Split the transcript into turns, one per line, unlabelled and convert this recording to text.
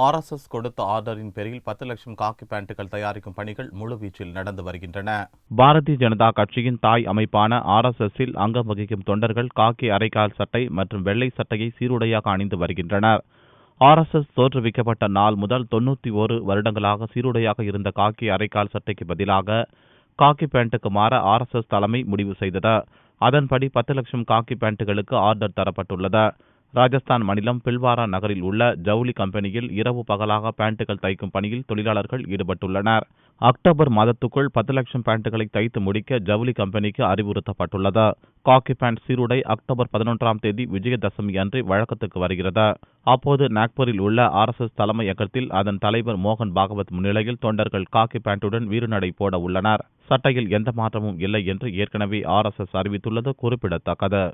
RSS கொடுத்த ஆர்டரின் பேரில் 10 லட்சம் காக்கி பேண்டுகள் தயாரிக்கும் பணிகள் முழுவீச்சில் நடந்து வருகின்றன. பாரதிய ஜனதா கட்சியின் தாய் அமைப்பான RSSல் அங்கம் வகிக்கும் தொண்டர்கள் காக்கி அரைக்கால் சட்டை மற்றும் வெள்ளை சட்டையை சீருடையாக அணிந்து வருகின்றனர். RSS தோற்றுவிக்கப்பட்ட நாள் முதல் 91 வருடங்களாக சீருடையாக இருந்த காக்கி அரைக்கால் சட்டைக்கு பதிலாக காக்கி பேண்டுக்கு மாற RSS தலைமை முடிவு செய்தது. அதன்படி 10 லட்சம் காக்கி பேண்டுகளுக்கு ஆர்டர் தரப்பட்டுள்ளது. ராஜஸ்தான் மாநிலம் பில்வாரா நகரில் உள்ள ஜவுளி கம்பெனியில் இரவு பகலாக பேண்டுகள் தைக்கும் பணியில் தொழிலாளர்கள் ஈடுபட்டுள்ளனர். அக்டோபர் மாதத்துக்குள் 10 லட்சம் பேண்டுகளை தைத்து முடிக்க ஜவுளி கம்பெனிக்கு அறிவுறுத்தப்பட்டுள்ளது. காக்கி பேண்ட் சீருடை அக்டோபர் 11ஆம் தேதி விஜயதசமி அன்று வழக்கத்துக்கு வருகிறது. அப்போது நாக்பூரில் உள்ள RSS தலைமையகத்தில் அதன் தலைவர் மோகன் பாகவத் முன்னிலையில் தொண்டர்கள் காக்கி பேண்டுடன் வீறுநடை போட உள்ளனர். சட்டையில் எந்த மாற்றமும் இல்லை என்று ஏற்கனவே RSS அறிவித்துள்ளது குறிப்பிடத்தக்கது.